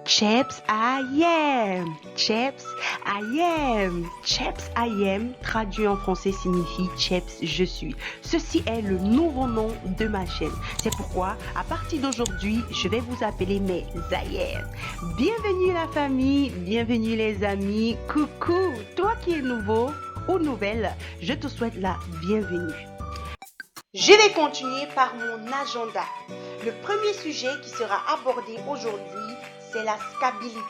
Chaps I am. Chaps I am. Chaps I am, traduit en français, signifie Chaps je suis. Ceci est le nouveau nom de ma chaîne. C'est pourquoi, à partir d'aujourd'hui, je vais vous appeler mes Zayem. Bienvenue la famille, bienvenue les amis. Coucou, toi qui es nouveau ou nouvelle, je te souhaite la bienvenue. Je vais continuer par mon agenda. Le premier sujet qui sera abordé aujourd'hui, c'est la stabilité.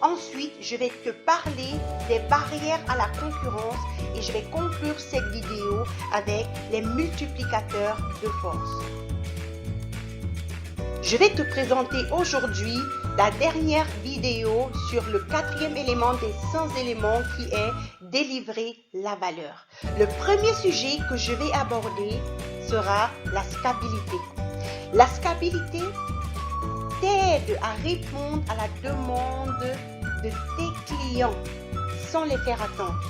Ensuite, je vais te parler des barrières à la concurrence et je vais conclure cette vidéo avec les multiplicateurs de force. Je vais te présenter aujourd'hui la dernière vidéo sur le quatrième élément des 100 éléments qui est délivrer la valeur. Le premier sujet que je vais aborder sera la stabilité. La stabilité t'aide à répondre à la demande de tes clients sans les faire attendre.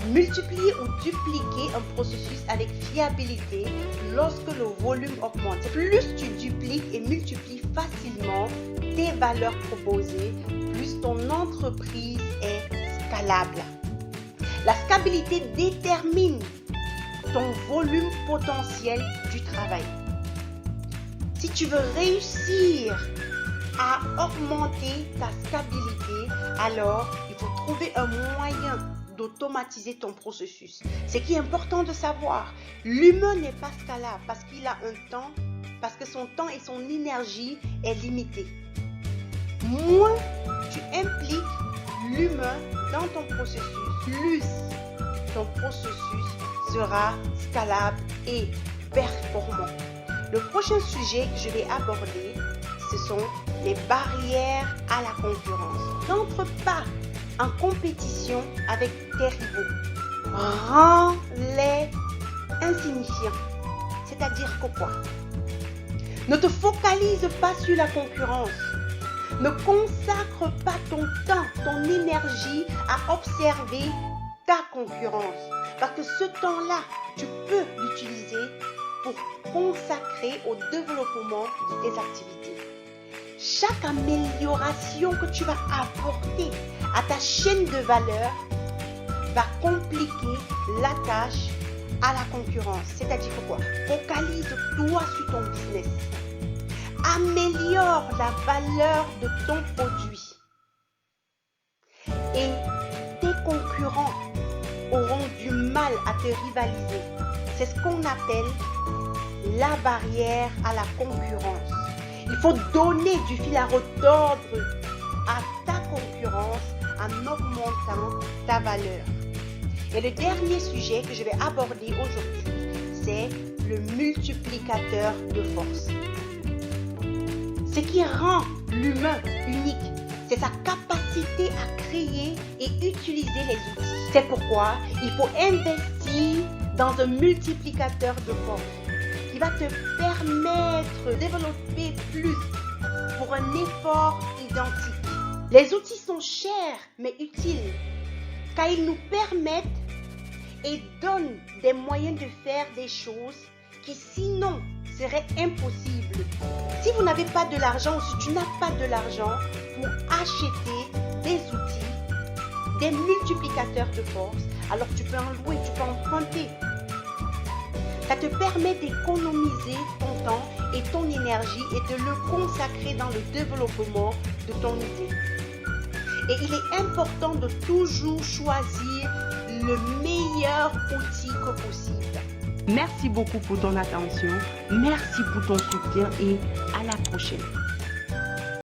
Multiplier ou dupliquer un processus avec fiabilité lorsque le volume augmente. Plus tu dupliques et multiplies facilement tes valeurs proposées, plus ton entreprise est scalable. La stabilité détermine ton volume potentiel du travail. Si tu veux réussir à augmenter ta stabilité, alors il faut trouver un moyen d'automatiser ton processus. Ce qui est important de savoir, l'humain n'est pas scalable parce qu'il a un temps, parce que son temps et son énergie est limitée. Moins tu impliques l'humain dans ton processus, plus ton processus sera scalable et performant. Le prochain sujet que je vais aborder, ce sont les barrières à la concurrence. N'entre pas en compétition avec tes rivaux. Rends-les insignifiants. C'est-à-dire que quoi? Ne te focalise pas sur la concurrence. Ne consacre pas ton temps, ton énergie à observer ta concurrence. Parce que ce temps-là, tu peux l'utiliser pour consacrer au développement de tes activités. Chaque amélioration que tu vas apporter à ta chaîne de valeur va compliquer la tâche à la concurrence. C'est-à-dire quoi? Focalise-toi sur ton business. Améliore la valeur de ton produit. Et tes concurrents auront du mal à te rivaliser. C'est ce qu'on appelle la barrière à la concurrence. Il faut donner du fil à retordre à ta concurrence en augmentant ta valeur. Et le dernier sujet que je vais aborder aujourd'hui, c'est le multiplicateur de force. Ce qui rend l'humain unique, c'est sa capacité à créer et utiliser les outils. C'est pourquoi il faut investir dans un multiplicateur de force qui va te permettre de développer plus pour un effort identique. Les outils sont chers mais utiles car ils nous permettent et donnent des moyens de faire des choses qui sinon seraient impossibles. Si vous n'avez pas de l'argent ou si tu n'as pas de l'argent pour acheter des outils, des multiplicateurs de force, alors tu peux en louer, tu peux emprunter. Ça te permet d'économiser ton temps et ton énergie et de le consacrer dans le développement de ton idée. Et il est important de toujours choisir le meilleur outil que possible. Merci beaucoup pour ton attention, merci pour ton soutien et à la prochaine.